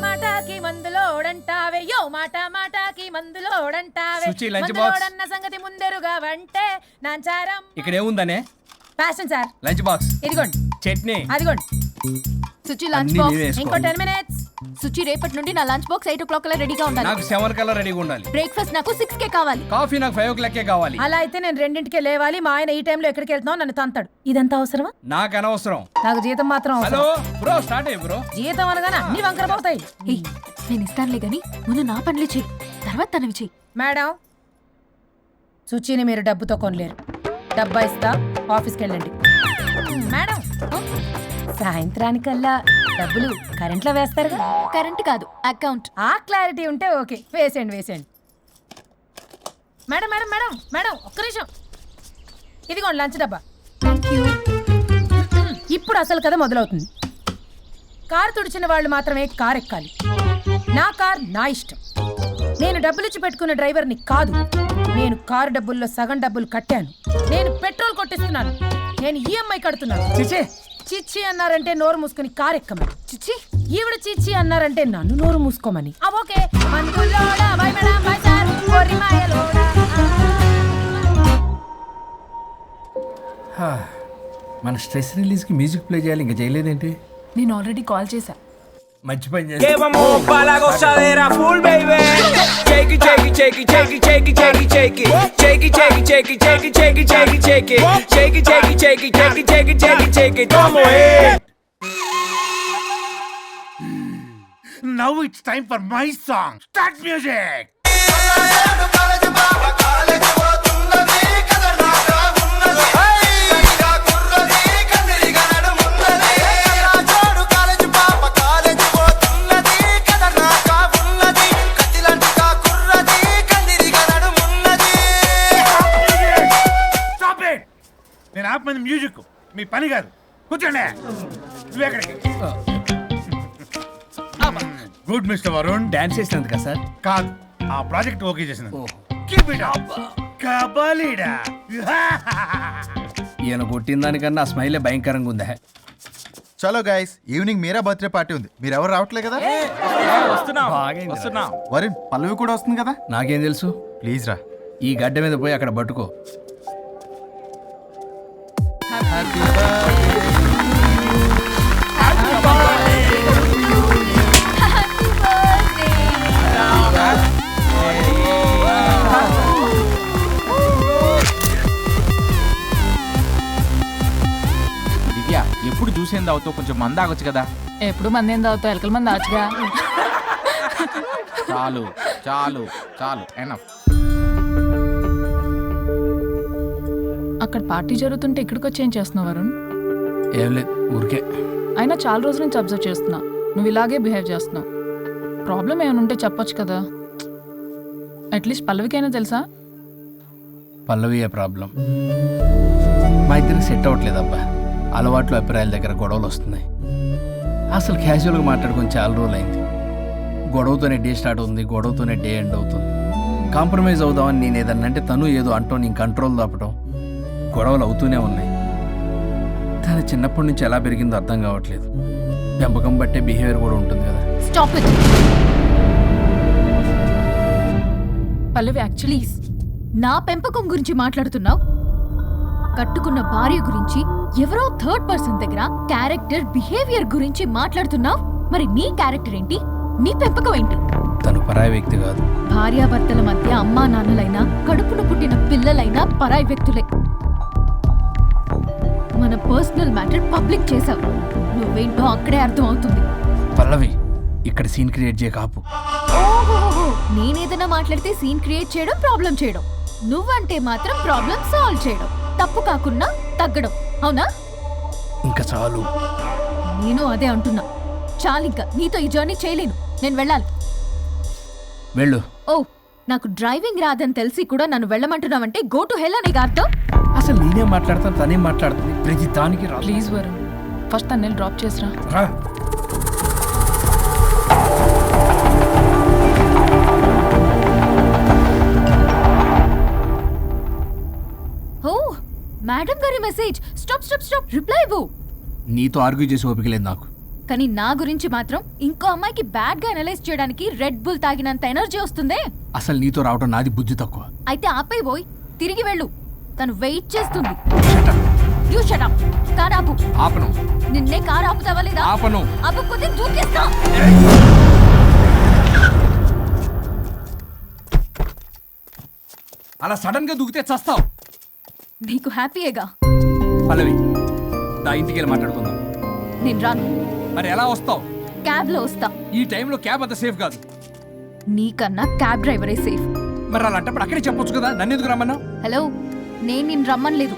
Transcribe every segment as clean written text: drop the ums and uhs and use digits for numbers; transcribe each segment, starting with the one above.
మాటాకి మందులోడంటావే యో మాటాకి మందులోడంటావే మందులోడన్న సంగతి ముందెరుగా వంటే నాంచారం. ఇక్కడ ఏముందనే? Fashion sir. లంచ్ బాక్స్ ఇదిగోండి. చట్నీ అదిగోండి. సుచి లంచ్ బాక్స్ ఇంకో 10 minutes. సుచి రేపటి నుండి నా లంచ్ బాక్స్ 8 o'clock కల్లా రెడీగా ఉండాలి. నాకు 7 కల్లా రెడీగా ఉండాలి. బ్రేక్ఫాస్ట్ నాకు 6 కే కావాలి. కాఫీ నాకు 5 o'clock కావాలి. అలా అయితే నేను 2కే లేవాలి. మా ఆయన ఈ టైంలో ఎక్కడికి వెళ్తున్నావు నన్ను తంతాడు. ఇదంతా అవసరమా? నాకు అనవసరం. నాకు జీతం మాత్రం హలో అవసరం. బ్రో, స్టార్ట్ అయ్యి బ్రో. జీతం అనగానే అన్ని వంకర పోతాయి. నేను ఇస్తానులే గాని ముందు నా పనులు చెయ్యి, తర్వాత తనవి చెయ్యి. మేడం, సుచిని మీరు డబ్బుతో కొనలేరు. డబ్బా ఇస్తా, ఆఫీస్కి వెళ్ళండి. మేడం, సాయంత్రానికల్లా డబ్బులు కరెంట్లో వేస్తారుగా? కరెంట్ కాదు, అకౌంట్. ఆ క్లారిటీ ఉంటే ఓకే. వేసేయండి. మేడం మేడం మేడం మేడం ఒక్క నిమిషం. ఇదిగోండి లంచ్ డబ్బా. Thank you. ఇప్పుడు అసలు కథ మొదలవుతుంది. కారు తుడిచిన వాళ్ళు మాత్రమే కారు ఎక్కాలి. నా కార్ నా ఇష్టం. నేను డబ్బులిచ్చి పెట్టుకున్న డ్రైవర్ని కాదు. నేను కారు డబ్బుల్లో సగం డబ్బులు కట్టాను. నేను పెట్రోల్ కొట్టిస్తున్నాను. నేను ఈఎంఐ కడుతున్నాను. చిచి చిచ్చి అన్నారంటే నోరు మూసుకుని కారు ఎక్కమని. చిచ్చి ఈవిడ చిచ్చి అన్నారంటే నన్ను నోరు మూసుకోమని. ఓకే. మందులోడా, బై మేడం, బై సార్, కొర్రి మాయలోడా. మన స్ట్రెస్ రిలీజ్ కి మ్యూజిక్ ప్లే చేయాలి, ఇంకా చేయలేదేంటి? నేను ఆల్రెడీ కాల్ చేశా. మంచి పని Que చేస్తా. vamos pa' la gozadera full, baby. Shake it, shake it, shake it, shake it, shake it, shake it, shake it. Shake it, shake it, shake it, shake it, shake it, shake it, shake it. Shake it, shake it, shake it, shake it, shake it, shake it, shake it. Vamos, Now it's time for my song. Start music. Stop it. నేను ఆపమంది music, మీ పని కాదు. కూర్చోండి. నువ్వు ఎక్కడికి? Good mister Varun. Dance చేసినందుకా sir? కాదు, ఆ project okay చేసినందుకు. Keep it up. కబలిడా. ఈయన కొట్టిన దానికన్నా ఆ స్మైలే భయంకరంగా ఉందా? చలో guys, evening Meera birthday party ఉంది. మీరు ఎవరు రావట్లే కదా? వరుణ్, పల్లవి కూడా వస్తుంది కదా? నాకేం తెలుసు? ప్లీజ్ రా. ఈ గడ్డ మీద పోయి అక్కడ పట్టుకో. దివ్య, ఎప్పుడు చూసేంది అవుతావు? కొంచెం మంది ఆగొచ్చు కదా. ఎప్పుడు మంది ఏం తాగుతావు? ఎలకల మంది ఆచుగా. చాలు చాలు చాలు, ఎనఫ్. అక్కడ పార్టీ జరుగుతుంటే ఇక్కడికి వచ్చి ఏం చేస్తున్నావు వరుణ్? ఏం లేదు, ఊరికే. అయినా చాలా రోజుల నుంచి అబ్జర్వ్ చేస్తున్నా, నువ్వు ఇలాగే బిహేవ్ చేస్తున్నావు. ప్రాబ్లం ఏమైనా ఉంటే చెప్పొచ్చు కదా. అట్లీస్ట్ పల్లవికైనా తెలుసా? పల్లవి ఏ ప్రాబ్లం? మా ఇద్దరికి సెట్ అవ్వట్లేదు అబ్బా. అలవాట్లు అభిప్రాయాల దగ్గర గొడవలు వస్తున్నాయి. అసలు క్యాజువల్గా మాట్లాడుకొని చాలా రోజులు అయింది. గొడవతోనే డే స్టార్ట్ అవుతుంది, గొడవతోనే డే ఎండ్ అవుతుంది. కాంప్రమైజ్ అవుదామని నేను ఏదన్నా అంటే తను ఏదో అంటూ నేను కంట్రోల్ తప్పడం, గొడవలు అవుతూనే ఉన్నాయి. తను చిన్నప్పటి నుంచి ఎలా పెరిగిందో అర్థం కావట్లేదు. పెంపకం బట్టే బిహేవియర్ కూడా ఉంటుంది కదా. Stop it. పల్లవి యాక్చువల్లీ నా పెంపకం గురించి మాట్లాడుతున్నావు? కట్టుకున్న భార్య గురించి ఎవరో థర్డ్ పర్సన్ దగ్గర క్యారెక్టర్ బిహేవియర్ గురించి మాట్లాడుతున్నావు. మరి నీ క్యారెక్టర్ ఏంటి? నీ పెంపకం ఏంటి? తను పరాయి వ్యక్తి కాదు. భార్యాభర్తల మధ్య అమ్మా నాన్నలైనా కడుపున పుట్టిన పిల్లలైనా పరాయి వ్యక్తులే. మన పర్సనల్ మ్యాటర్ పబ్లిక్ చేసావు. నువ్వేంటో అక్కడే అర్థం అవుతుంది. పల్లవి, ఇక్కడ సీన్ క్రియేట్ చేయ కాపు. ఓహో, నేనేదైనా మాట్లాడితే సీన్ క్రియేట్ చేయడం, ప్రాబ్లం చేయడం. నువ్వంటే మాత్రం ప్రాబ్లం సాల్వ్ చేయడం, తప్పు కాకుండా తగ్గడం. అవునా? ఇంకా చాలు. నేను అదే అంటున్నా. చాలింకా, నీతో ఈ జర్నీ చేయలేను. నేను వెళ్ళాలి. వెళ్ళు. ఓ, నాకు డ్రైవింగ్ రాదని తెలిసి కూడా నన్ను వెళ్ళమంటున్నావంటే గో టు హెల్ అనే అర్థం. అసలు నేనే మాట్లాడతాను, తనే మాట్లాడుతుంది. ప్రతి దానికి రా. ప్లీజ్ వరుణ్, ఫస్ట్ తను డ్రాప్ చేసిరా. రా. ఓ, మేడం గారి message. Stop stop stop, reply ఇవ్వు. నీతో ఆర్గ్యూ చేసి ఓపిక లేదు నాకు. కానీ నా గురించి మాత్రం ఇంకో అమ్మాయికి బ్యాడ్ గా అనలైజ్ చేయడానికి రెడ్ బుల్ తాగినంత ఎనర్జీ వస్తుందే. అసలు నీతో రావడం నాది బుద్ధి తక్కువ. అయితే ఆపై పోయి తిరిగి వెళ్ళు, తను వెయిట్ చేస్తుంది. Shut up. You shut up. Car ఆపు. ఆపను. నిన్నే కార్ ఆపుతావా లేదా? ఆపను. ఆపకపోతే దూకేస్తా. అలా సడన్ గా దూకితే చస్తావు. నీకు హ్యాపీయేగా. పల్లవి, దా ఇంటికి వెళ్ళి మాట్లాడుకుందాం. నేను రాను. మరి ఎలా వస్తావు? క్యాబ్ లో వస్తా. ఈ టైంలో క్యాబ్ అంత సేఫ్ కాదు. నీకన్నా క్యాబ్ డ్రైవరే సేఫ్. మరి అలాంటప్పుడు అక్కడే చెప్పొచ్చు కదా, నన్ను ఎందుకు రమ్మన్నా? హలో, నేను నిన్ను రమ్మనలేదు.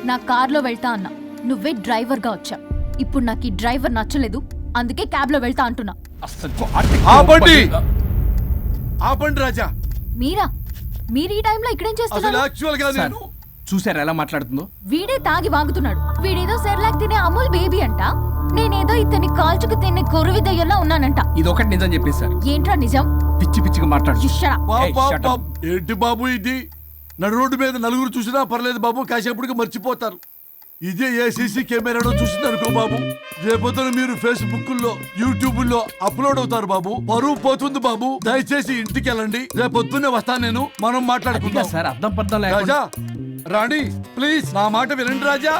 నా కార్లో వెళ్తా అన్నా. నువ్వే డ్రైవర్గా వచ్చా. ఇప్పుడు నాకు ఈ డ్రైవర్ నచ్చలేదు, అందుకే క్యాబ్లో వెళ్తా అంటున్నా. ఆపండి ఆపండి రాజా. మీరా? మీరు ఈ టైంలో ఇక్కడేం అసలు చేస్తున్నారు? యాక్చువల్ గా నేను చూసారా ఎలా మాట్లాడుతుందో? వీడే తాగి వాగుతున్నాడు. వీడేదో సెర్లాక్ తినే అమూల్ బేబీ అంట, నేనేదో ఇతని కాల్చుకు తినే కొరువి దయ్యంలో ఉన్నానంట. ఇది ఒకటి నిజం చెప్పేశారు. ఏంట్రా నిజం? పిచ్చి పిచ్చిగా మాట్లాడు. You shut up. ఏంటి బాబు ఇది? నడు రోడ్డు మీద నలుగురు చూసినా పర్లేదు బాబు, కాసేపటికి మర్చిపోతారు. ఇదే ఏ సీసీ కెమెరాలో చూసింది అనుకో బాబు, రేపొద్దున మీరు ఫేస్బుక్ లో యూట్యూబ్ లో అప్లోడ్ అవుతారు బాబు, పరువు పోతుంది బాబు. దయచేసి ఇంటికి వెళ్ళండి, రేపొద్దునే వస్తాను నేను, మనం మాట్లాడుకుందాం. సార్ అర్థం పర్థం రాజా రాణి ప్లీజ్ నా మాట వినండి రాజా.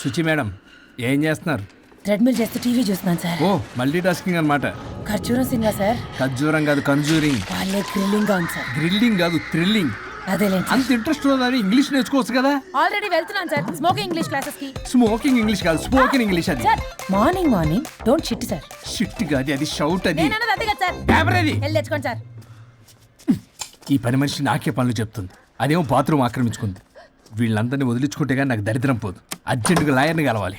శుచి మేడం, ఏం చేస్తున్నారు? ట్రెడ్మిల్ చేస్తూ టీవీ చూస్తున్నాను సార్. ఓ, మల్టీ టాస్కింగ్ అనమాట. ఖర్జూరం సినిమా సార్. ఖర్జూరం కాదు, కన్జూరింగ్. వాళ్ళే థ్రిల్లింగ్ గా ఉంది సార్. గ్రిల్లింగ్ కాదు, థ్రిల్లింగ్. అదేలేండి. అంత ఇంట్రెస్ట్ ఉన్నదని ఇంగ్లీష్ నేర్చుకోవచ్చు కదా. ఆల్రెడీ వెళ్తున్నాను సార్ స్మోకింగ్ ఇంగ్లీష్ క్లాసెస్ కి. స్మోకింగ్ ఇంగ్లీష్ కాదు, స్పోకెన్ ఇంగ్లీష్. అది sir morning don't shit sir. Shit కాదు, అది షౌట్. అది నేను అన్నది అదే కదా సార్. పేపర్ అది. వెళ్ళి తెచ్చుకోండి సార్. ఈ పని మనిషి నాకే పనులు చెప్తుంది, అదేమో బాత్రూమ్ ఆక్రమించుకుంది. వీళ్ళందరినీ వదిలించుకుంటే కానీ నాకు దరిద్రం పోదు. అర్జెంటుగా లాయర్ని కలవాలి.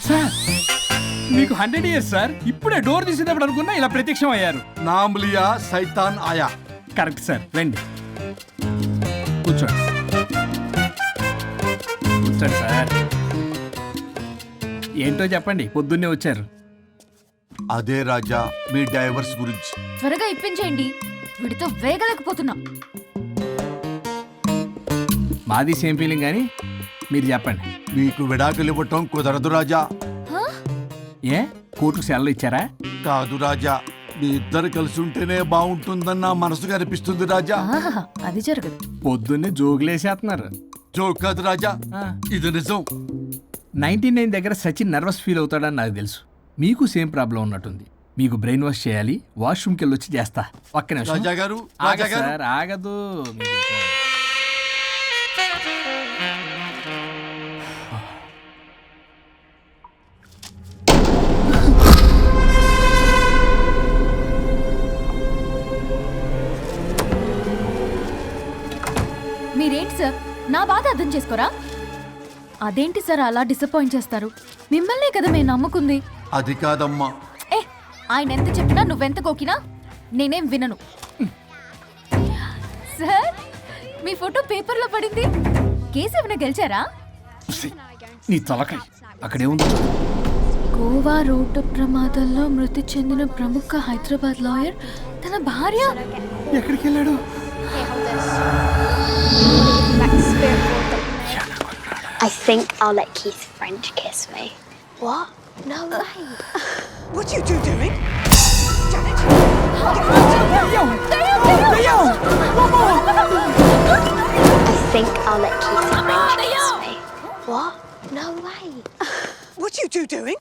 సార్ మీకు 100 years సార్. ఇప్పుడే డోర్ తీసేటప్పుడు అనుకున్నా ఇలా ప్రత్యక్షం అయ్యారు. నామ్ లియా సైతాన్ ఆయా. కరెక్ట్ సార్, రండి కూర్చోండి. కూర్చోండి సార్. ఏంటో చెప్పండి, పొద్దున్నే వచ్చారు. అదే రాజా మీ డైవర్స్ గురించి. త్వరగా ఇప్పించేయండి, వీడితో వేగలేకపోతున్నా. మాది సేమ్ ఫీలింగ్, కానీ మీరు చెప్పండి. మీకు విడాకులు ఇవ్వటం కుదరదు రాజా. ఏ కోర్టుకు సెలవు ఇచ్చారా? కాదు రాజా, మీ ఇద్దరు కలిసి ఉంటేనే బాగుంటుందన్న మనసుకు అనిపిస్తుంది రాజా. ఆహాహా, అది జరగదు. పొద్దున్నే జోగులేసేస్తున్నారు. జోక్ కాదు రాజా, ఇది నిజం. 99 దగ్గర సచిన్ నర్వస్ ఫీల్ అవుతాడని నాకు తెలుసు. మీకు సేమ్ ప్రాబ్లం ఉన్నట్టుంది. మీకు బ్రెయిన్ వాష్ చేయాలి, వాష్రూమ్కి వెళ్ళి వచ్చి చేస్తా. ఒక్క నిమిషం. రాజా గారు ఆగదు సార్, ఆగదు. మీరేంటి సార్ నా బాధ అర్థం చేసుకోరా? అదేంటి సార్ అలా డిసప్పాయింట్ చేస్తారు? మిమ్మల్నే కదా మేము నమ్ముకుంది. అది కాదమ్మా. ఏ, ఆయన ఎంత చెప్పినా నువ్వెంత కోకినా నేనేం వినను. సార్ మీ ఫోటో పేపర్లో పడింది. కేసు ఏమైనా గెలిచారా? నీ తలకాయ అక్కడే ఉంది. గోవా రోడ్డు ప్రమాదంలో మృతి చెందిన ప్రముఖ హైదరాబాద్ లాయర్ తన భార్య ఎక్కడికి వెళ్ళాడు? I think I'll let Keith French kiss me. What? No way. What are you two doing? I think I'll let Keith French kiss me. What? No way. What are you two doing?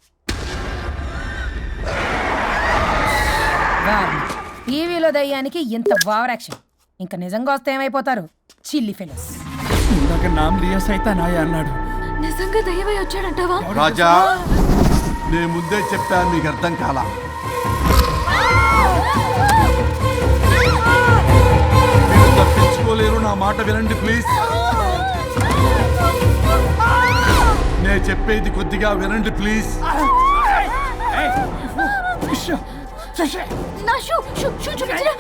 టీవీలో దయ్యానికి ఇంత over action. ఇంకా నిజంగా వస్తే ఏమైపోతారు? చిల్లి fellows. ఇందాక నామ్ లియా సైతాన్ ఆయా అన్నాడు. నిజంగా దయ్యమై వచ్చాడంటావా? రాజా నేను ముందే చెప్పాను, మీకు అర్థం కాలా. మీరు తప్పించుకోలేరు, నా మాట వినండి ప్లీజ్. నేను చెప్పేది కొద్దిగా వినండి ప్లీజ్. నా షూ చూపించరా?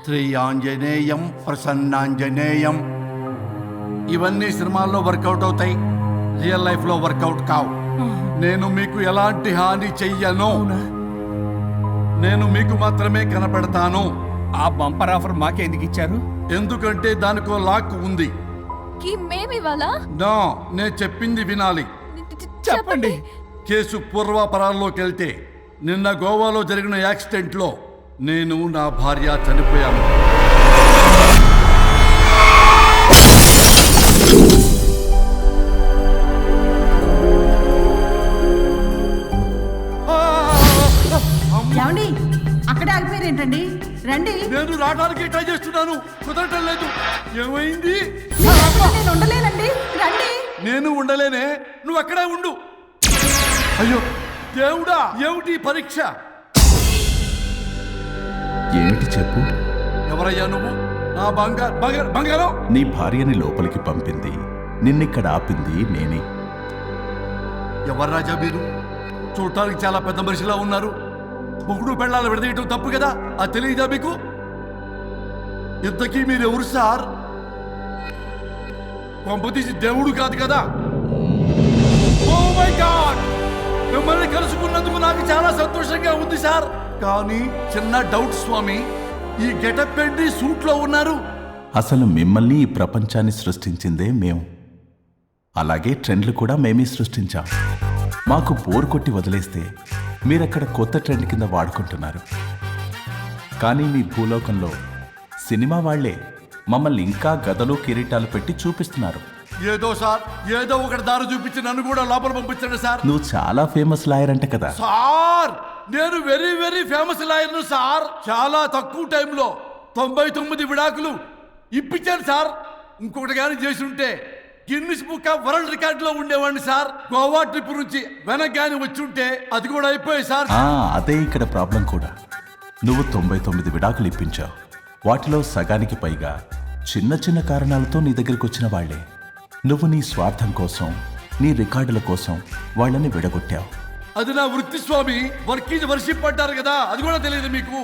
శ్రీ ఆంజనేయం ప్రసన్నాంజనేయం. ఇవన్నీ సినిమాల్లో వర్కౌట్ అవుతాయి, రియల్ లైఫ్ లో వర్కౌట్ కావు. నేను మీకు ఎలాంటి హాని చెయ్యను. నేను మీకు మాత్రమే కనపడతాను. ఆ బంపర్ ఆఫర్ మాకే ఎందుకు ఇచ్చారు? ఎందుకంటే దానికో లాక్ ఉంది. మేమివాలా నో, నేను చెప్పింది వినాలి. చెప్పండి. కేసు పూర్వాపరాల్లోకి వెళ్తే నిన్న గోవాలో జరిగిన యాక్సిడెంట్లో నేను నా భార్య చనిపోయాను. ఏమండి అక్కడే ఆగిపోయారు ఏంటండి? రండి. నేను రావడానికి ట్రై చేస్తున్నాను, కుదరటం లేదు. ఏమైంది? నేను ఉండలేనండి, రండి. నేను ఉండలేనే, నువ్వు అక్కడే ఉండు. అయ్యో దేవుడా, ఏమిటి ఈ పరీక్ష? ఏమిటి చెప్పు? ఎవరయ్యా నువ్వు? నా బంగారం. నీ భార్యని లోపలికి పంపింది, నిన్నిక్కడ ఆపింది నేనే. ఎవరు రాజా మీరు? చూడటానికి చాలా పెద్ద మనిషిలా ఉన్నారు. మొగుడు పెళ్ళాలు విడదీయటం తప్పు కదా, అది తెలియదా మీకు? ఇంతకీ మీరు ఎవరు సార్? పంపతీసి దేవుడు కాదు కదా? ఓ మై గాడ్, మిమ్మల్ని కలుసుకున్నందుకు నాకు చాలా సంతోషంగా ఉంది సార్. కానీ చిన్న డౌట్ స్వామి, ఈ గెటప్ ఏంటి సూట్ లో ఉన్నారు? అసలు మిమ్మల్ని ఈ ప్రపంచాన్ని సృష్టించిందే మేము. అలాగే ట్రెండ్లు కూడా మేమే సృష్టించాం. మాకు బోర్ కొట్టి వదిలేస్తే మీరక్కడ కొత్త ట్రెండ్ కింద వాడుకుంటున్నారు. కానీ మీ భూలోకంలో సినిమా వాళ్లే మమ్మల్ని ఇంకా గదలు కిరీటాలు పెట్టి చూపిస్తున్నారు. ఏదో సార్, ఏదో ఒకటి దారి చూపించి నన్ను కూడా లోపల పంపించండి సార్. నువ్వు చాలా ఫేమస్ లాయర్ అంట కదా? సార్, నేను వెరీ వెరీ ఫేమస్ లాయర్ను సార్. చాలా తక్కువ టైంలో 99 విడాకులు ఇప్పించాను సార్. ఇంకొకటి కానీ చేసి ఉంటే Guinness book of world record లో ఉండేవాడిని సార్. గోవా ట్రిప్ నుంచి వెనక్ గాని వచ్చి ఉంటే అది కూడా అయిపోయాయి సార్. అదే ఇక్కడ ప్రాబ్లం కూడా. నువ్వు 99 విడాకులు ఇప్పించావు. వాటిలో సగానికి పైగా చిన్న చిన్న కారణాలతో నీ దగ్గరికి వచ్చిన వాళ్లే. నువ్వు నీ స్వార్థం కోసం, నీ రికార్డుల కోసం వాళ్ళని విడగొట్టావు. అది నా వృత్తి స్వామి. వర్క్ ఈజ్ వర్షిప్ అంటారు కదా, అది కూడా తెలియదు మీకు?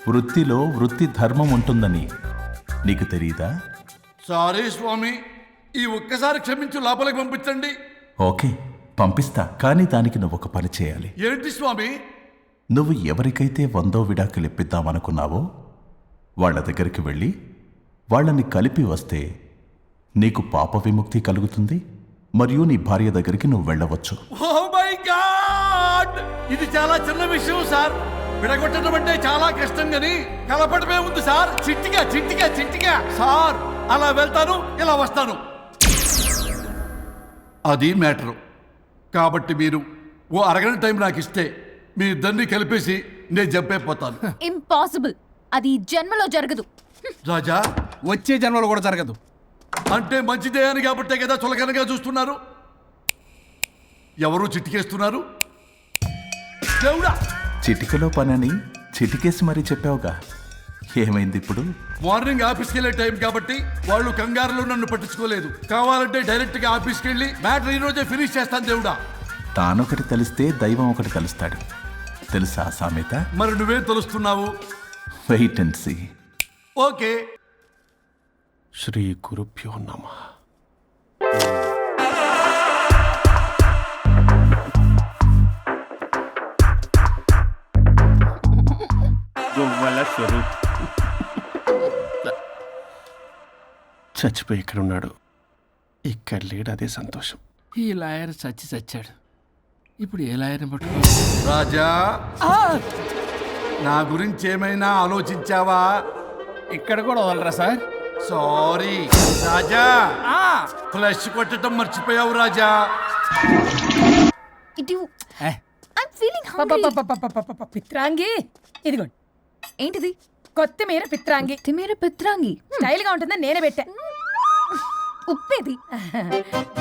వృత్తిలో వృత్తి ధర్మం ఉంటుందని నీకు తెలియదా? సారీ స్వామి, ఈ ఒక్కసారి క్షమించు, లోపలికి పంపించండి. ఓకే, పంపిస్తా. కానీ దానికి నువ్వు ఒక పని చేయాలి. ఏంటి స్వామి? నువ్వు ఎవరికైతే 100వ విడాకులు ఇప్పిద్దామనుకున్నావో వాళ్ళ దగ్గరికి వెళ్ళి వాళ్ళని కలిపి వస్తే నీకు పాప విముక్తి కలుగుతుంది. మరియు నీ భార్య దగ్గరికి నువ్వు వెళ్ళవచ్చు. ఓ మై గాడ్, ఇది చాలా చిన్న విషయం సార్. విడగొట్టడం అంటే చాలా కష్టం గని కలపడమే ఉంది సార్. చిట్టిగా చిట్టిగా చిట్టిగా సార్. అలా వెళ్తాను, ఇలా వస్తాను, అది మ్యాటరు. కాబట్టి మీరు ఓ అరగంట టైం నాకు ఇస్తే మీ ఇద్దరిని కలిపేసి నేను జంపైపోతాను. ఇంపాసిబుల్, అది ఈ జన్మలో జరగదు. రాజా, వచ్చే జన్మలో కూడా జరగదు. అంటే మంచిదే అని కాబట్టే కదా చులకనగా చూస్తున్నారు. ఎవరు చిట్టికేస్తున్నారు? దేవుడా, చిటికలో పనని చిటికేసి మరీ చెప్పావుగా, ఏమైంది ఇప్పుడు? మార్నింగ్ ఆఫీస్కి వెళ్ళే టైం కాబట్టి వాళ్ళు కంగారులో నన్ను పట్టించుకోలేదు. కావాలంటే డైరెక్ట్ గా ఆఫీస్కి వెళ్ళి మ్యాటర్ ఈ రోజే ఫినిష్ చేస్తాను. దేవుడా, తానొకటి తెలిస్తే దైవం ఒకటి కలుస్తాడు, తెలుసా సామెత? మరి నువ్వేం తెలుస్తున్నావు? Wait and see. ఓకే. శ్రీ గురుభ్యో నమః. చచ్చిపోయి ఇక్కడ ఉన్నాడు, ఇక్కడ లేడు, అదే సంతోషం. ఈ లాయర్ చచ్చాడు. ఇప్పుడు ఏ లాయర్ని పట్టుకో? రాజా, నా గురించి ఏమైనా ఆలోచించావా? ఇక్కడ కూడా వదలరా సార్? సారీ రాజా, ఫ్లష్ కొట్టడం మర్చిపోయావు రాజా. ఇటు ఏ. I'm feeling hungry. పిత్రాంగి, ఇదిగోండి. ఏంటిది? కొత్తిమీర పిత్రాంగి. తిమేర పిత్రాంగి. స్టైల్ గా ఉంటుందని నేనే పెట్టా. ఉప్పేది?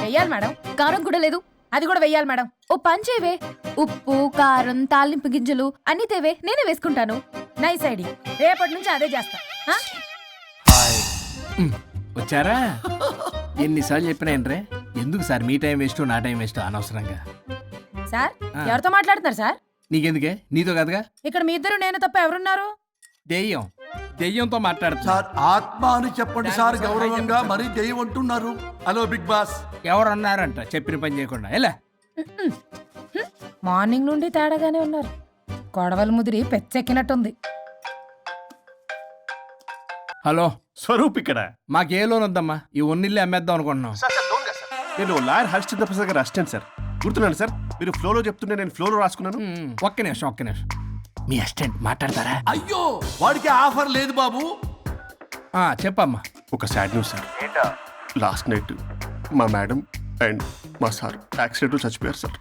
వెయ్యాలి మేడం. కారం కూడా లేదు. అది కూడా వెయ్యాలి మేడం. ఓ పంచేవే, ఉప్పు కారం తాలింపు గింజలు అన్ని తేవే, నేనే వేసుకుంటాను. Nice ID. రేపటి నుంచి అదే చేస్తా. వచ్చారా? ఎన్నిసార్లు చెప్పినా ఏంట్రే, ఎందుకు సార్ మీ టైం వేస్ట్ నా టైం వేస్ట్ అనవసరంగా. సార్ ఎవరితో మాట్లాడుతున్నారు సార్? నీకెందుకే, నీతో కదగా. ఇక్కడ మీ ఇద్దరు నేను తప్ప ఎవరున్నారు? దెయ్యంతో మాట్లాడుతున్నా. సార్ ఆత్మ అని చెప్పండి సార్, గౌరవంగా మరీ దెయ్యం అంటున్నారు. Hello big boss. ఎవరు అన్నారంట చెప్పిన పని చేయకుండా? ఎలా మార్నింగ్ నుండి తేడాగానే ఉన్నారు. గొడవల ముదిరి పెచ్చెక్కినట్టుంది. హలో స్వరూప్ ఇక్కడ. మాకే లోన్ వద్దమ్మా, ఈ ఒన్నిల్లు అమ్మేద్దాం అనుకుంటున్నాం. నేను లాయర్ హరిశ్చంద్ర ప్రసాద్ గారు అసిస్టెంట్ సార్. గుర్తున్నాను సార్, మీరు ఫ్లోలో చెప్తుంటే నేను ఫ్లోలో రాసుకున్నాను. ఒక్క నిమిషం. మీ అసిస్టెంట్ మాట్లాడతారా? అయ్యో వాడికి ఆఫర్ లేదు బాబు. చెప్పమ్మా. ఒక sad news sir. Last night మా మేడం అండ్ మా సార్ యాక్సిడెంట్ చచ్చిపోయారు సార్.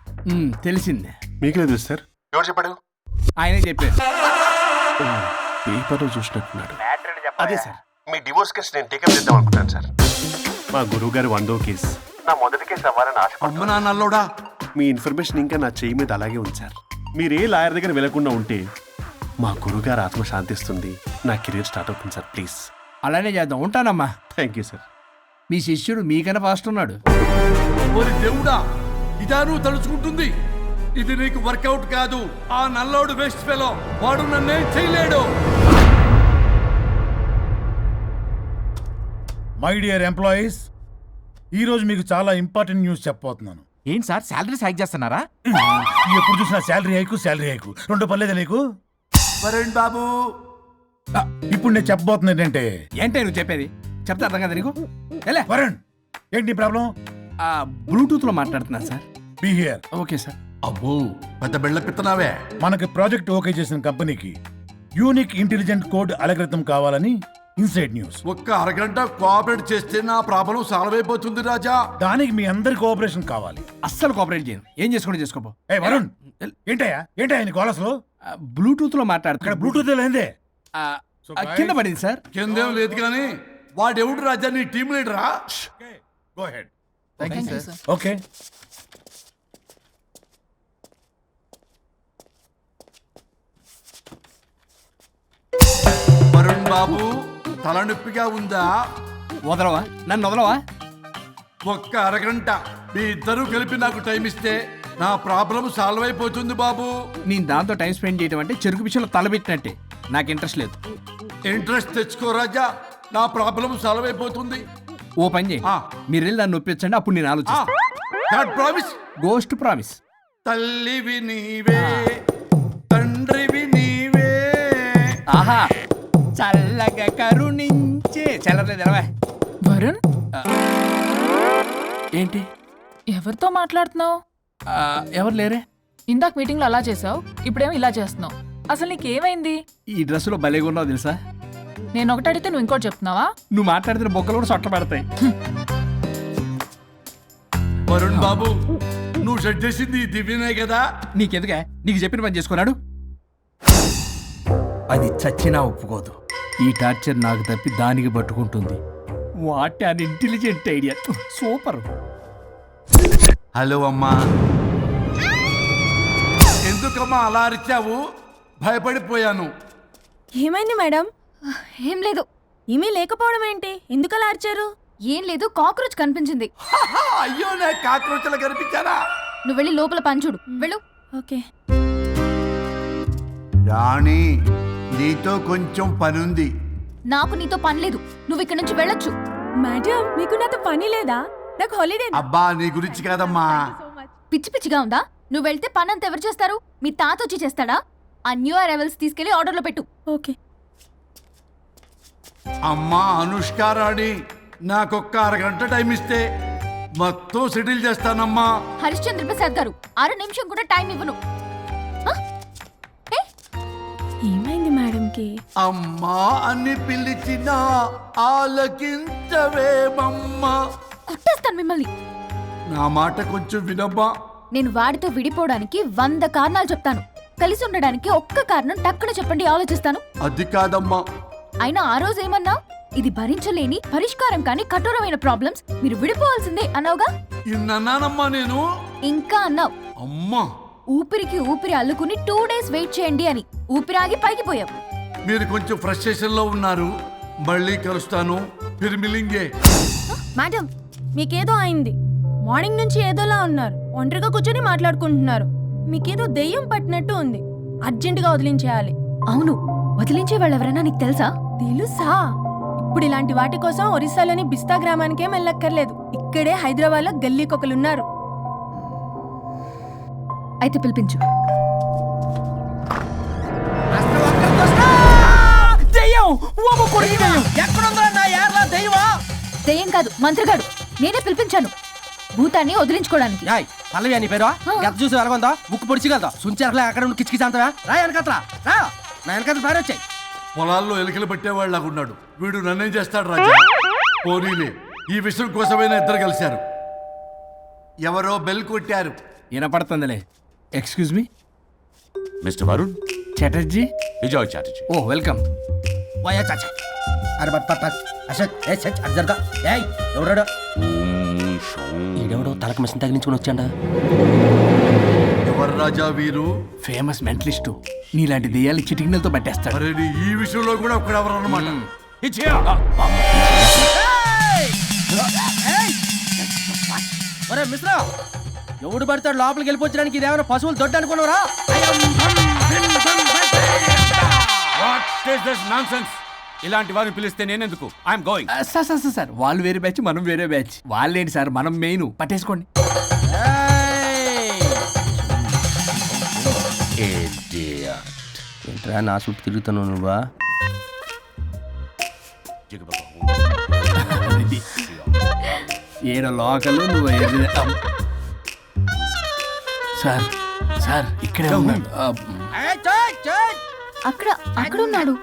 తెలిసిందే. మీకే తెలుసు సార్. ఎవరు చెప్పాడు? ఆయనే చెప్పారు. పేపర్లో చూసినట్టున్నాడు. అదే సార్, మీ డివోర్స్ కేసు నేను టేకప్ చేద్దాం అనుకుంటాను సార్. మా గురువు గారు 100వ కేసు నా మొదటి కేసు అవ్వాలని ఆశ. అమ్మ నాన్నల్లోడా, మీ ఇన్ఫర్మేషన్ ఇంకా నా చెయ్యి మీద అలాగే ఉంచారు. మీరు ఏ లాయర్ దగ్గర వెళ్లకుండా ఉంటే మా గురువుగారు ఆత్మ శాంతిస్తుంది, నా కెరీర్ స్టార్ట్ అవుతుంది సార్. ప్లీజ్ అలానే చేద్దాం. ఉంటానమ్మా. Thank you sir. మీ శిష్యుడు మీకన్నా ఫాస్ట్ ఉన్నాడు. ఓరి దేవుడా, ఇదా నువ్వు తలుచుకుంటుంది? ఇది నీకు వర్కౌట్ కాదు. ఆ నల్లోడు బెస్ట్ ఫెలో, వాడు నన్నేం చేయలేడు. మై డియర్ ఎంప్లాయీస్, ఈ రోజు మీకు చాలా ఇంపార్టెంట్ న్యూస్ చెప్పబోతున్నాను. ఏంటి సార్ శాలరీస్ హైక్ చేస్తున్నారా? ఎప్పుడు చూసినా శాలరీ హైకు రెండు పర్లేదా నీకు? వరుణ్ బాబు, ఇప్పుడు నేను చెప్పబోతున్నా ఏంటంటే. ఏంటే నువ్వు చెప్పేది? చెప్తా అర్థం కదా నీకు? ఎలా వరుణ్, ఏంటి నీ ప్రాబ్లం? బ్లూటూత్ లో మాట్లాడుతున్నా sir. Be here. Okay sir. అబ్బో పెద్ద బిళ్ళ పిత్తనావే. మనకి ప్రాజెక్ట్ ఓకే చేసిన కంపెనీకి యూనిక్ ఇంటెలిజెంట్ కోడ్ అలకృతం కావాలని ఇన్సైడ్ న్యూస్. ఒక్క అరగంట కోఆపరేట్ చేస్తే నా ప్రాబ్లం సాల్వ్ అయిపోతుంది రాజా. దానికి మీ అందరి కోఆపరేషన్ కావాలి. అస్సలు కోఆపరేట్ చేయను. ఏం చేసుకోండి చేసుకోపో. ఏ వరుణ్, ఏంటయ్యా నీ గోలస్లో? బ్లూటూత్ లో ఇక్కడ మాట్లాడుతున్నా. బ్లూటూత్ లేదే. కింద పడింది సార్. కిందేం లేదు కానీ వాడెవడు రాజా, నీ టీం లీడరా? Go ahead. Thank you sir. Okay. Varun బాబు, తలనొప్పిగా ఉందా? వదలవా, నన్ను వదలవా. ఒక్క అరగంట మీ ఇద్దరు కలిపి నాకు టైం ఇస్తే నా ప్రాబ్లం సాల్వ్ అయిపోతుంది బాబు. నేను దాంతో టైం స్పెండ్ చేయడం అంటే చెరుకు విషయంలో తలబెట్టినట్టే. నాకు ఇంట్రెస్ట్ లేదు. ఇంట్రెస్ట్ తెచ్చుకో రాజా, నా ప్రాబ్లం సాల్వ్ అయిపోతుంది. ఓ పని చేయి, మీరు వెళ్ళి నన్ను ఒప్పించండి, అప్పుడు నేను ఆలోచిస్తాను. ప్రామిస్. Ghost promise. తల్లివి నీవే, తండ్రివి నీవే. ఆహా, చల్లగా కరుణించే. చల్లలేదు ఎలవా. వరుణ్, ఏంటి? ఎవరితో మాట్లాడుతున్నావు? ఎవరు లేరే. ఇందాక మీటింగ్లో అలా చేసావు, ఇప్పుడేమో ఇలా చేస్తున్నావు. అసలు నీకేమైంది? ఈ డ్రెస్సులో భలేగా ఉన్నావు తెలుసా. నేను ఒకటి అడిగితే నువ్వు ఇంకోటి చెప్తున్నావా? నువ్వు మాట్లాడితే బొక్కలు కూడా సొట్ట పడతాయి. వరుణ్ బాబు, నువ్వు సెట్ చేసింది ఈ దివ్యనే కదా? నీకెందుకే? నీకు చెప్పిన పని చేసుకున్నాడు. అది చచ్చినా ఒప్పుకోదు. ఈ టార్చర్ నాకు తప్పి దానికి పట్టుకుంటుంది. What an intelligent idea. Super. Hello అమ్మా. ఎందుకమ్మా అలా అరిచావు? భయపడిపోయాను. ఏమైంది మేడం? ఏం లేదు. ఏమీ లేకపోవడం ఏంటి? ఎందుకు అలా అరిచారు? ఏం లేదు, కాక్రోచ్ కనిపించింది. అయ్యో, నా కాక్రోచ్లు కనిపించారా? నువ్వు వెళ్ళి లోపల పని చూడు, వెళ్ళు. ఓకే. రాణి, నీతో కొంచెం పనుంది. నాకు నీతో పని లేదు, నువ్వు ఇక్కడ నుంచి వెళ్ళొచ్చు. మేడం, మీకు నాతో పని లేదా? నాకు హాలిడే. అబ్బా, నీ గురించి కాదమ్మా. పిచ్చి పిచ్చిగా ఉందా? నువ్వు వెళ్తే పని అంతా ఎవరు చేస్తారు? మీ తాత వచ్చి చేస్తాడా? ఆ న్యూ అరైవల్స్ తీసుకెళ్లి ఆర్డర్లో పెట్టు. ఓకే. అమ్మా అనుష్క రాణి, నాకొక్క అరగంట టైం ఇస్తే మొత్తం సెటిల్ చేస్తానమ్మా. హరిశ్చంద్ర ప్రసాద్ గారు, 6 నిమిషం కూడా టైం ఇవ్వను. ఏమైంది మేడంకి? అమ్మా అని పిలిచినా ఆలకించవేమమ్మా. కొట్టేస్తాను మిమ్మల్ని. నా మాట కొంచెం వినమ్మా. నేను వాడితో విడిపోవడానికి 100 కారణాలు చెప్తాను. కలిసి ఉండడానికి ఒక్క కారణం టక్కున చెప్పండి, ఆలోచిస్తాను. అది కాదమ్మా. అయినా ఆ రోజు ఏమన్నా? ఇది భరించలేని, పరిష్కారం కాని కఠోరమైన ప్రాబ్లమ్స్, మీరు విడిపోవాల్సిందే అన్నావుగా. ఇన్నానమ్మా నేను. ఇంకా అన్నావు. అమ్మా, ఊపిరికి ఊపిరి అల్లుకుని 2 days వెయిట్ చేయండి అని. ఊపిరాగి పైకి పోయావు. మీరు కొంచెం ఫ్రస్ట్రేషన్ లో ఉన్నారు. మళ్ళీ కలుస్తాను. ఫిర్ మిలింగే. మేడం, మీకేదో అయింది. మార్నింగ్ నుంచి ఏదోలా ఉన్నారు. ఒంటరిగా కూర్చొని మాట్లాడుకుంటున్నారు. మీకేదో దెయ్యం పట్టినట్టు ఉంది. అర్జెంటుగా వదిలించేయాలి. అవును, వదిలించే వాళ్ళు ఎవరైనా నీకు తెలుసా? తెలుసా? ఇప్పుడు ఇలాంటి వాటి కోసం ఒరిస్సాలోని బిస్తా గ్రామానికేం వెళ్ళక్కర్లేదు. ఇక్కడే హైదరాబాద్లో గల్లీకొకలున్నారు. అయితే పిలిపించు. దెయ్యం కాదు, మంత్రిగాడు. నేనే పిలిపించాను భూతాన్ని వదిలించుకోవడానికి. పల్లవి అని పేరు గత చూసి వెలగొందా ముక్కు పొడిచిగలదా సుంచరలే అక్కడ ఉండి కిచకిచ అంతవా రా వెనకత్రా రా నా వెనకత్ర పేరు వచ్చాయి. పొలాల్లో ఎలికలు పట్టేవాళ్ళగా ఉన్నాడు వీడు. నన్నేం చేస్తాడు రాజా? పోనీలే, ఈ విషయం కోసమైనా ఇద్దరు కలిశారు. ఎవరో బెల్ కొట్టారు. వినపడుతుందిలే. Excuse me, mister Varun, Chatterjee. Vijay Chatterjee. Oh welcome. వాయా చాచా అరే బట్ పట్ పట్ అసత్ ఏ సచ్ అర్జర్గా ఏయ్ ఎవరాడు? ఈడెవడో తలకు మిషన్ తగిలించుకుని వచ్చాడా? ఎవరు రాజా వీరు? Famous mentalist. నీలాంటి దెయ్యాలు చిటికినలతో పట్టేస్తాడు. అరే నీ ఈ విషయంలో కూడా ఒకడెవరు అన్నమాట. ఒరే మిశ్రా, ఎవడు పడతాడు లోపలికి వెళ్ళిపోవడానికి? ఇదేమైనా పశువులు దొడ్డు అనుకున్నారా? ఇలాంటి వారిని పిలిస్తే నేనెందుకు? I'm going. సార్ వాళ్ళు వేరే బ్యాచ్, మనం వేరే బ్యాచ్. వాళ్ళేంటి సార్, మనం మెయిన్. పట్టేసుకోండి. ఏంట్రా నా చుట్టూ తిరుగుతున్నావు నువ్వా? ఏడ లోకల్ నువ్వు సార్ సార్ ఇక్కడే ఉన్నాడు. అక్కడ అక్కడ ఉన్నాడు.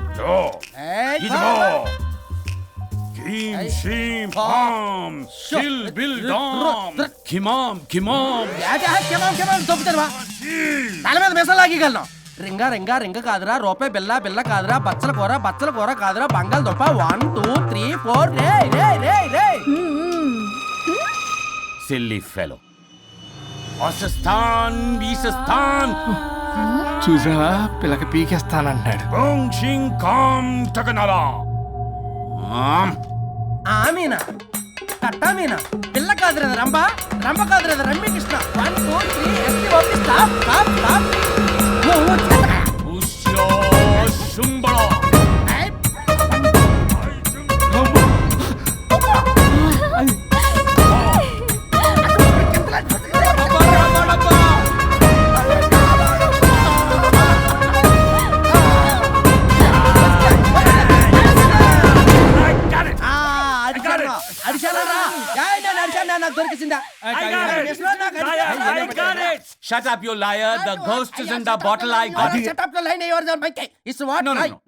తల మీద మిసలు లాగగలను. రింగా రింగా రింగ కాదురా, రూపాయి బిల్ల బిల్ల కాదురా, బచ్చల కూర కాదురా, బంగాళదుంప 1 2 3 4 రే రే రే రే. Silly fellow. అసస్థాన్ బీసస్థాన్ చూసావా, పిల్లకి పీకేస్తానంటాడు. ఆమీనా కట్టామీనా పిల్ల కాదురా రంభ, రంభ కాదురా Ramya Krishna. 1 2 3 ST OP stop stop stop. Shut up, you liar. The ghost is in the bottle. I got it. Shut up the line. Yours on my case. It's what?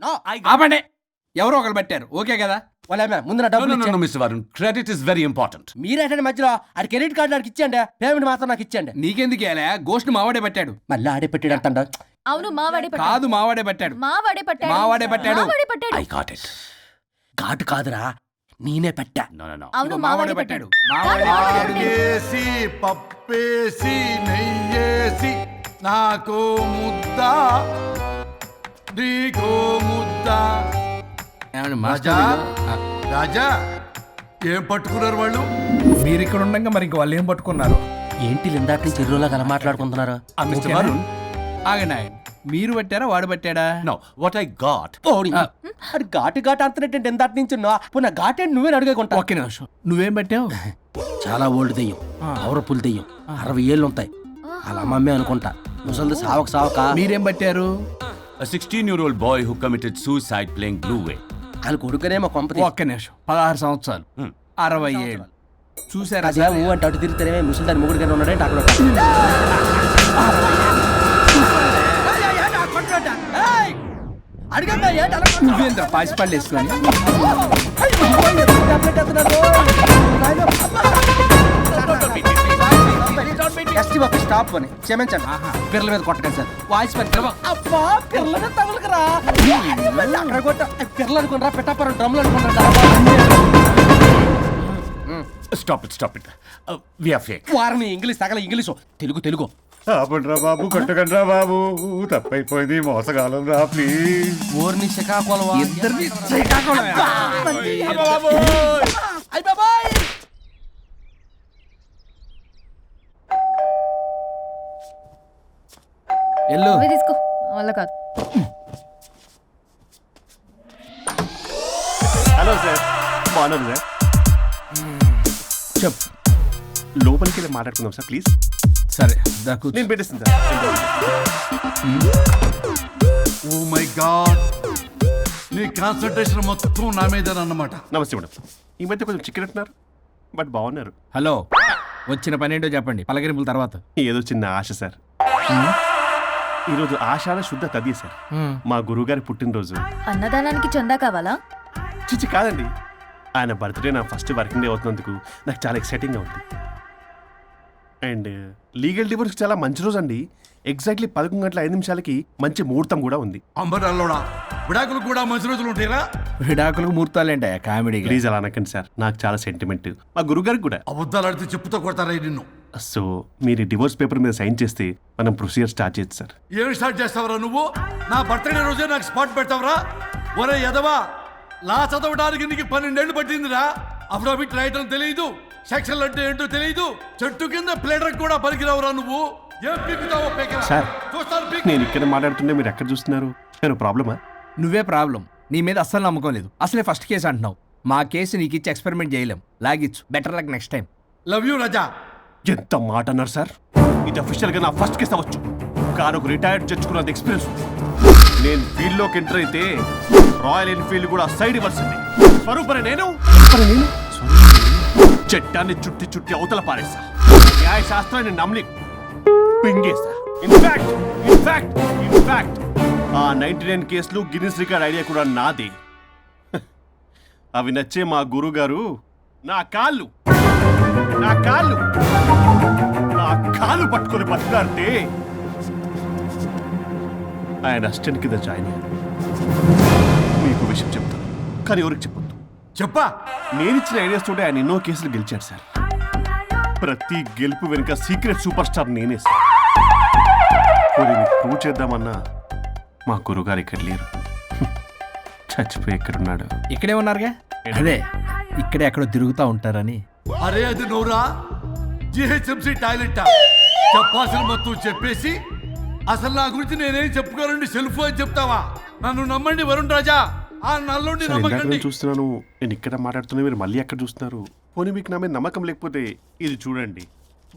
No. ఆపండి. ఎవరో ఒకరు పెట్టారు. Okay కదా? ముందు నా డబ్బులు No, Mr. Varun. Credit is very important. మీరేంటంటే మధ్యలో ఆడి క్రెడిట్ కార్డు నాకు ఇచ్చేయండి, పేమెంట్ మాత్రం నాకు ఇచ్చేయండి. నీకెందుకు ఇలా? గోస్ట్ మావాడే పెట్టాడు. మళ్ళీ ఆడే పెట్టాడు అంటాడు. అవును, మావాడే పట్టాడు. కాదు, మావాడే పెట్టాడు. మావాడే పట్టాడు. మావాడే పట్టాడు. మావాడే పట్టాడు. I got it. ఘాటు కాదురా, నేనే పెట్టా. No. అవును, మావాడే పట్టాడు. ఆకేసి పప్పేసి నెయ్యేసి నాకు ముద్ద నీకో ముద్ద. ఏమండి రాజా మాస్టర్? రాజా ఏం పట్టుకున్నారు వాళ్ళు? మీరు ఇక్కడ ఉండగా మరి ఇంక వాళ్ళు ఏం పట్టుకున్నారు? ఏంటి ఇందాక నుంచి చెరువులా కల మాట్లాడుకుంటున్నారు? Mr. Varun. ఆగండి. మీరు పట్టారా వాడు పట్టాడా? No, what I got. అది ఘాటు అంతనేటంటే ఎందాటి నుంచి నా ఘాటేంటి నువ్వే అడుగుకుంటా. ఒక్క నిమిషం. నువ్వేం పట్టావు? చాలా ఓల్డ్ దెయ్యం, పవర్ఫుల్ దెయ్యం, 60 ఏళ్ళు ఉంటాయి. అలా అమ్మమ్మే అనుకుంటా. ముసలిది సావక మీరేం పట్టారు? A 16-year-old boy who committed suicide playing Blue Whale. వాళ్ళు కొడుకునేమో కొంపతి. ఒక్క నిమిషం. 16 సంవత్సరాలు, 60 ఏళ్ళు. చూసారా? అదే ఊ అంటే అటు తిరిగితేనే ముసలి దాని ముగ్గురు ఉన్నాడంటే అక్కడ నువ్వేంద్ర పాసిపళ్ళు వేసుకొని స్టాప్ అని క్షమించండి. పిల్లల మీద కొట్టకండి సార్. వాయిస్ అబ్బా పిల్లల మీద తగులుకురా. అక్కడ కొట్ట పిల్లలు అనుకున్నారా, పెట్టాపరం డ్రమ్లు అనుకున్నారా? Stop it. We are fake. వారిని ఇంగ్లీష్ తగల ఇంగ్లీషు, తెలుగు. ఆపండ్రా బాబు, కొట్టకండ్రా బాబు, తప్పైపోయింది, మోసగాలం రా ప్లీజ్. ఊరిని శ్రీకాకుళం ఇద్దరిని శ్రీకాకుళం. ఎల్లు అవే తీసుకో వల్ల కాదు. హలో సార్, బాగున్నారు సార్? చెప్పు. లోపలికి వెళ్ళి మాట్లాడుకుందాం సార్ ప్లీజ్. సరే దా కూర్చో. నేను పెట్టేస్తాను సార్. ఓ మై గాడ్, నీ కాన్సన్ట్రేషన్ మొత్తం నా మీదనన్నమాట. నమస్తే మేడం. ఈ మధ్య కొంచెం చికెన్ అంటున్నారు, బట్ బాగున్నారు. హలో, వచ్చిన పని ఏంటో చెప్పండి, పలకరింపుల తర్వాత. ఏదో చిన్న ఆశ సార్. ఈరోజు ఆషాఢ శుద్ధ తది సార్, మా గురువుగారి పుట్టినరోజు. అన్నదానానికి చందా కావాలా? చిచ్చి కాదండి, ఆయన బర్త్డే నా ఫస్ట్ వర్కింగ్ డే అవుతున్నందుకు నాకు చాలా ఎక్సైటింగ్గా ఉంది. అండ్ లీగల్ డివోర్స్కి చాలా మంచి రోజు అండి. ఎగ్జాక్ట్లీ 11:05 మంచి ముహూర్తం కూడా ఉంది. అంబరాల్లోడా విడాకులు కూడా మంచి రోజులు ఉంటాయిరా? విడాకులకు ముహూర్తాలేంట కామెడీ. ప్లీజ్ అలా అనకండి సార్, నాకు చాలా సెంటిమెంట్, మా గురుగారికి కూడా. అబద్ధాలు ఆడితే చెప్పుతో కొడతారా నిన్ను? సో మీరు డివోర్స్ పేపర్ మీద సైన్ చేస్తే మనం ప్రొసీజర్ స్టార్ట్ చేయొచ్చు సార్. ఏమి స్టార్ట్ చేస్తావరా నువ్వు? నా బర్త్డే రోజే నాకు స్పాట్ పెడతావరా? ఒరే ఎదవా, లా చదవడానికి నీకు 12 ఏళ్ళు పట్టిందిరా. అఫిడవిట్ రాయటం తెలియదు, సెక్షన్లు అంటే ఏంటో తెలియదు, చెట్టు కింద ప్లేడర్ కూడా పలికిరావురా నువ్వు. ఏం పీకుతావో పీకరా. సార్, చూస్తాను పీకు. నేను ఇక్కడ మాట్లాడుతుంటే మీరు ఎక్కడ చూస్తున్నారు? నేను ప్రాబ్లమా? నువ్వే ప్రాబ్లం. నీ మీద అస్సలు నమ్మకం లేదు. అసలే ఫస్ట్ కేసు అంటున్నావు. మా కేసు నీకు ఇచ్చి ఎక్స్పెరిమెంట్ చేయలేం. లాగిచ్చు. Better luck next time. Love you Raja. ఎంత మాట అన్నారు సార్? ఇది అఫీషియల్గా నా ఫస్ట్ కేసు అవ్వచ్చు, కానీ ఒక రిటైర్డ్ జడ్జ్కున్నంత ఎక్స్పీరియన్స్. నేను ఫీల్డ్లోకి ఎంటర్ అయితే రాయల్ ఎన్ఫీల్డ్ కూడా సైడ్ ఇవ్వాల్సింది. స్వరూపనే నేను చట్టాన్ని చుట్టి చుట్టి అవతల పారేసా. న్యాయ శాస్త్రాన్ని నమ్మి పింగేసా. ఇన్ఫాక్ట్ ఆ 99 కేసులు గిన్నిస్ రికార్డ్ ఐడియా కూడా నాదే. అవి నచ్చే మా గురుగారు నా కాళ్ళు పట్టుకొని బతుకాడితే ఆయన అసిస్టెంట్ కింద జాయిన్ అయ్యాను. మీకు విషయం చెప్తాను, కానీ ఎవరికి చెప్పొద్దు. చెప్పా. నేనిచ్చిన ఐడియాస్ తోటి ఆయన ఎన్నో కేసులు గెలిచాడు సార్. ప్రతి గెలుపు వెనుక సీక్రెట్ సూపర్ స్టార్ నేనే సార్. ప్రూవ్ చేద్దామన్నా మా గురుగారు ఇక్కడ లేరు. చచ్చిపోయి ఎక్కడున్నాడు? ఇక్కడే ఉన్నారుగా. అదే ఇక్కడే ఎక్కడో తిరుగుతూ ఉంటారని. అరే అది నోరా, జిహెచ్ఎంసీ టాయిలెట్ చెప్పాల్సిన మొత్తం చెప్పేసి అసలు నా గురించి నేనేం చెప్పుకోనండి సెల్ఫ్ అని చెప్తావా? నన్ను నమ్మండి వరుణ్ రాజా, ఆ నల్లుండి సార్, ఇందాక నమ్మకండి. నేను చూస్తున్నాను, నేను ఇక్కడ మాట్లాడుతున్నా, మీరు మళ్ళీ ఎక్కడ చూస్తున్నారు? పోనీ మీకు నా మీద నమ్మకం లేకపోతే ఇది చూడండి,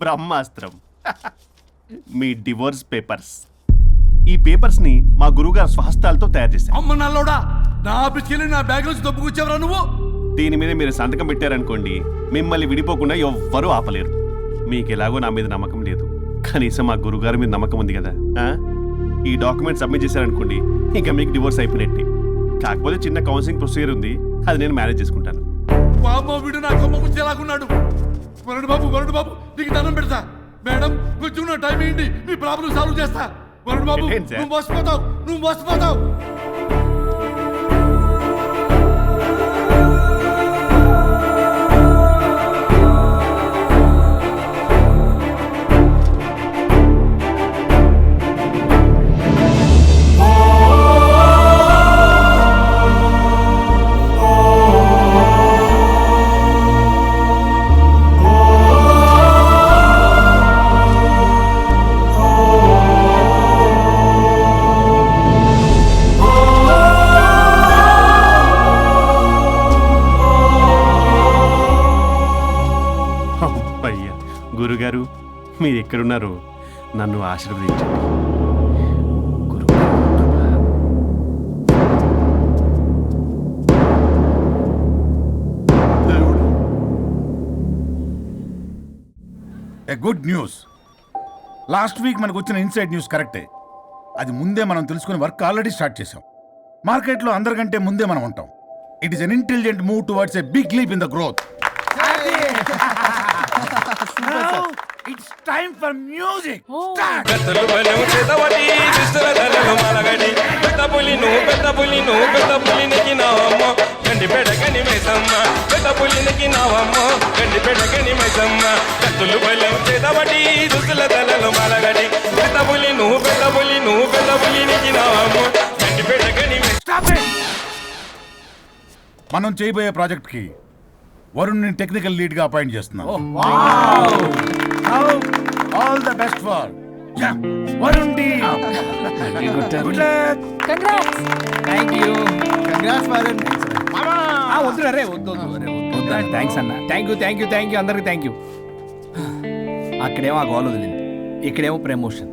బ్రహ్మాస్త్రం. మీ డివోర్స్ పేపర్స్. ఈ పేపర్స్ ని మా గురువుగారు స్వహస్తాలతో తయారు చేశారు. అమ్మ నల్లోడా, నా ఆఫీస్కి వెళ్ళి నా బ్యాగ్ నుంచి దొబ్బుకొచ్చావరా నువ్వు? దీని మీద మీరు సంతకం పెట్టారనుకోండి, మిమ్మల్ని విడిపోకుండా ఎవ్వరూ ఆపలేరు. మీకు ఎలాగో నా మీద నమ్మకం లేదు, కనీసం మా గురుగారి మీద నమ్మకం ఉంది కదా. ఈ డాక్యుమెంట్ సబ్మిట్ చేశారనుకోండి, ఇంకా మీకు డివోర్స్ అయిపోయినట్టే. కాకపోతే చిన్న కౌన్సిలింగ్ ప్రొసీజర్ ఉంది, అది నేను మేనేజ్ చేసుకుంటాను. వామ్మో, వీడు నా కొమ్మ గురించి ఎలాగున్నాడు? వరుణ్ బాబు నీకు దండం పెడతా. మేడం కొంచెం నా టైం ఏంటి, మీ ప్రాబ్లం సాల్వ్ చేస్తా. వరుణ్ బాబు, ఏంటి సార్? నువ్వు మోసపోతావు. అయ్యా గురుగారు, మీరు ఎక్కడున్నారు? నన్ను ఆశీర్వదించండి. A good news. Last week మనకు వచ్చిన ఇన్సైడ్ న్యూస్ కరెక్టే. అది ముందే మనం తెలుసుకుని వర్క్ ఆల్రెడీ స్టార్ట్ చేసాం. మార్కెట్లో అందరికంటే ముందే మనం ఉంటాం. It is an intelligent move towards a big leap in the growth. It's time for music. మనం చేయబోయే ప్రాజెక్ట్ కి వరుణ్ టెక్నికల్ లీడ్ గా అపాయింట్ చేస్తున్నాం. All the best for Varun the good luck. Congrats. Thank you. Congrats Varun. వద్దురా రే, వద్దు thanks అన్న. Thank you అందరికి థ్యాంక్ యూ. అక్కడేమో ఆ గోల్ వదిలింది, ఇక్కడేమో ప్రమోషన్.